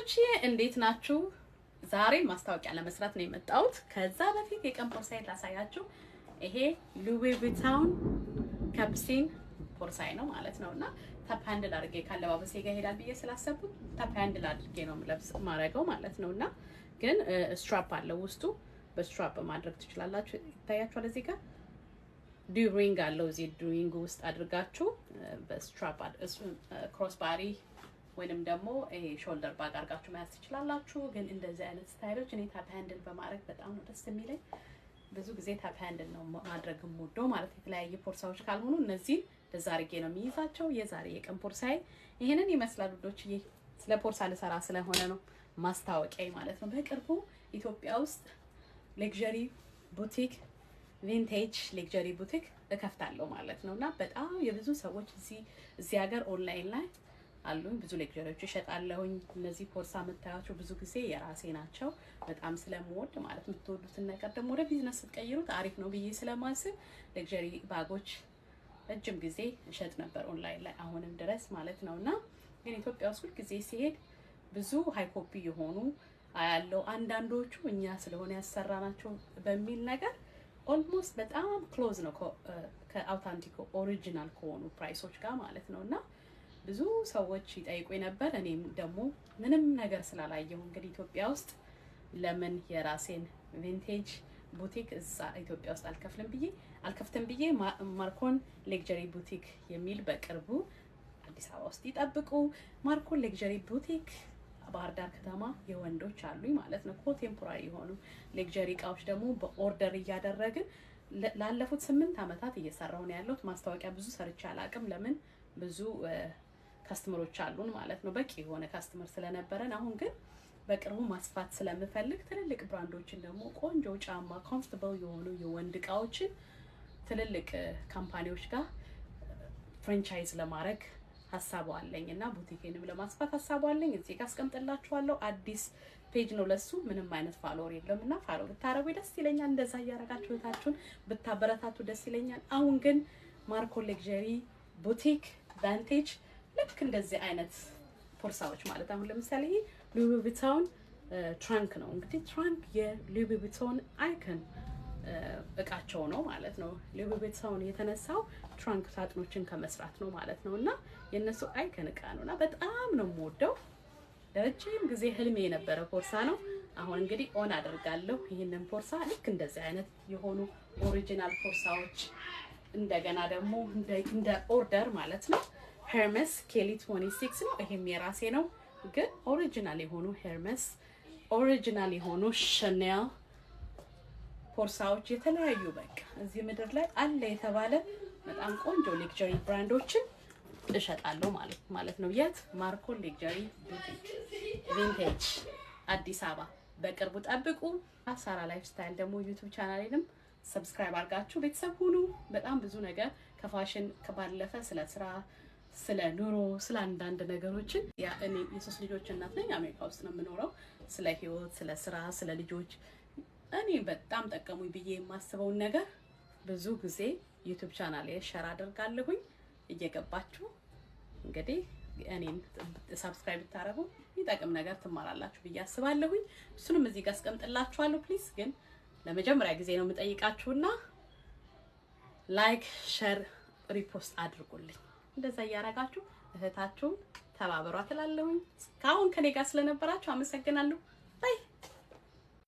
ውዶች እንዴት ናችሁ? ዛሬ ማስታወቂያ ለመስራት ነው የመጣሁት። ከዛ በፊት የቀን ቦርሳዬን ላሳያችሁ። ይሄ ሉዊ ቪታውን ካፕሲን ቦርሳዬ ነው ማለት ነውና ታፕ ሃንድል አድርጌ ካለባበሴ ጋር ይሄዳል ብዬ ስላሰብኩት ታፕ ሃንድል አድርጌ ነው ማረገው ማለት ነውና ግን ስትራፕ አለው ውስጡ። በስትራፕ ማድረግ ትችላላችሁ። ይታያችኋል እዚህ ጋር ዱሪንግ አለው። እዚህ ዱሪንግ ውስጥ አድርጋችሁ በስትራፕ ክሮስ ባሪ ወይንም ደግሞ ይሄ ሾልደር ባግ አድርጋችሁ መያዝ ትችላላችሁ። ግን እንደዚህ አይነት ስታይሎች እኔ ታፕ ሃንድል በማድረግ በጣም ነው ደስ የሚለኝ። ብዙ ጊዜ ታፕ ሃንድል ነው ማድረግ የምወደው ማለት የተለያየ ቦርሳዎች ካልሆኑ እነዚህ እንደዛ አድርጌ ነው የሚይዛቸው። የዛሬ የቀን ቦርሳዬ ይሄንን ይመስላል ውዶች። ስለ ቦርሳ ልሰራ ስለሆነ ነው ማስታወቂያ ማለት ነው። በቅርቡ ኢትዮጵያ ውስጥ ሌክዠሪ ቡቲክ ቪንቴጅ ሌክዠሪ ቡቲክ እከፍታለሁ ማለት ነውና በጣም የብዙ ሰዎች እዚህ ሀገር ኦንላይን ላይ አሉኝ። ብዙ ሌክዠሪዎች እሸጣለሁኝ። እነዚህ ቦርሳ የምታያቸው ብዙ ጊዜ የራሴ ናቸው። በጣም ስለምወድ ማለት የምትወዱትን ነገር ደግሞ ወደ ቢዝነስ ስትቀይሩት አሪፍ ነው ብዬ ስለማስብ ሌክዠሪ ባጎች ረጅም ጊዜ እሸጥ ነበር ኦንላይን ላይ አሁንም ድረስ ማለት ነውና ግን ኢትዮጵያ ውስጥ ሁል ጊዜ ሲሄድ ብዙ ሃይ ኮፒ የሆኑ አያለው። አንዳንዶቹ እኛ ስለሆነ ያሰራናቸው በሚል ነገር ኦልሞስት በጣም ክሎዝ ነው ከአውታንቲክ ኦሪጂናል ከሆኑ ፕራይሶች ጋር ማለት ነውና ብዙ ሰዎች ይጠይቁ ነበር። እኔም ደግሞ ምንም ነገር ስላላየሁ እንግዲህ ኢትዮጵያ ውስጥ ለምን የራሴን ቪንቴጅ ቡቲክ እዛ ኢትዮጵያ ውስጥ አልከፍትም ብዬ ማርኮን ሌክዠሪ ቡቲክ የሚል በቅርቡ አዲስ አበባ ውስጥ ይጠብቁ። ማርኮን ሌክዠሪ ቡቲክ ባህር ዳር ከተማ የወንዶች አሉኝ ማለት ነው። ኮንቴምፖራሪ የሆኑ ሌክዠሪ እቃዎች ደግሞ በኦርደር እያደረግን ላለፉት 8 አመታት እየሰራሁ ነው ያለሁት። ማስታወቂያ ብዙ ሰርቼ አላቅም። ለምን ብዙ ካስተመሮች አሉን ማለት ነው። በቂ የሆነ ካስተመር ስለነበረን አሁን ግን በቅርቡ ማስፋት ስለምፈልግ ትልልቅ ብራንዶችን ደግሞ ቆንጆ ጫማ ኮምፎርታብል የሆኑ የወንድ እቃዎችን ትልልቅ ካምፓኒዎች ጋር ፍራንቻይዝ ለማድረግ ሐሳቡ አለኝና ቡቲኬንም ለማስፋት ሐሳቡ አለኝ። እዚህ ጋር አስቀምጥላችኋለሁ። አዲስ ፔጅ ነው ለሱ ምንም አይነት ፎሎወር የለምና ፎሎ ብታረጉ ደስ ይለኛል። እንደዛ እያረጋችሁ ታችሁን ብታበረታቱ ደስ ይለኛል። አሁን ግን ማርኮን ሌክዠሪ ቡቲክ ቫንቴጅ ልክ እንደዚህ አይነት ቦርሳዎች ማለት አሁን ለምሳሌ ሉዊ ቪታውን ትራንክ ነው። እንግዲህ ትራንክ የሉዊ ቪታውን አይከን እቃቸው ነው ማለት ነው። ሉዊ ቪታውን የተነሳው ትራንክ ሳጥኖችን ከመስራት ነው ማለት ነውና የነሱ አይከን እቃ ነውና በጣም ነው የምወደው። ለረጅም ጊዜ ህልሜ የነበረ ቦርሳ ነው። አሁን እንግዲህ ኦን አደርጋለሁ ይሄንን ቦርሳ። ልክ እንደዚህ አይነት የሆኑ ኦሪጂናል ቦርሳዎች እንደገና ደግሞ እንደ ኦርደር ማለት ነው ሄርመስ ኬሊ 26 ነው። ይሄም የራሴ ነው። ግን ኦሪጂናል የሆኑ ሄርመስ ኦሪጂናል የሆኑ ሻኔል ቦርሳዎች የተለያዩ በቃ እዚህ ምድር ላይ አለ የተባለ በጣም ቆንጆ ሌክዠሪ ብራንዶችን እሸጣለሁ ማለት ነው። የት ማርኮን ሌክዠሪ ቡቲክ ቪንቴጅ አዲስ አበባ በቅርቡ ጠብቁ። ሳራ ላይፍ ስታይል ደግሞ ዩቲዩብ ቻናሌንም ሰብስክራይብ አድርጋችሁ ቤተሰብ ሁኑ። በጣም ብዙ ነገር ከፋሽን ከባለፈ ስለ ስራ፣ ስለ ኑሮ፣ ስለ አንዳንድ ነገሮችን እኔ የሶስት ልጆች እናት ነኝ። አሜሪካ ውስጥ ነው የምኖረው። ስለ ህይወት፣ ስለ ስራ፣ ስለ ልጆች እኔ በጣም ጠቀሙኝ ብዬ የማስበውን ነገር ብዙ ጊዜ ዩቲዩብ ቻናሌ ሼር አደርጋለሁኝ። እየገባችሁ እንግዲህ እኔን ሰብስክራይብ ብታረጉ ይጠቅም ነገር ትማራላችሁ ብዬ አስባለሁኝ። እሱንም እዚህ ጋር አስቀምጥላችኋለሁ። ፕሊዝ ግን ለመጀመሪያ ጊዜ ነው የምጠይቃችሁና ላይክ፣ ሼር፣ ሪፖስት አድርጉልኝ። እንደዛ እያረጋችሁ እህታችሁን ተባበሯት እላለሁኝ። እስካሁን ከኔ ጋር ስለነበራችሁ አመሰግናለሁ።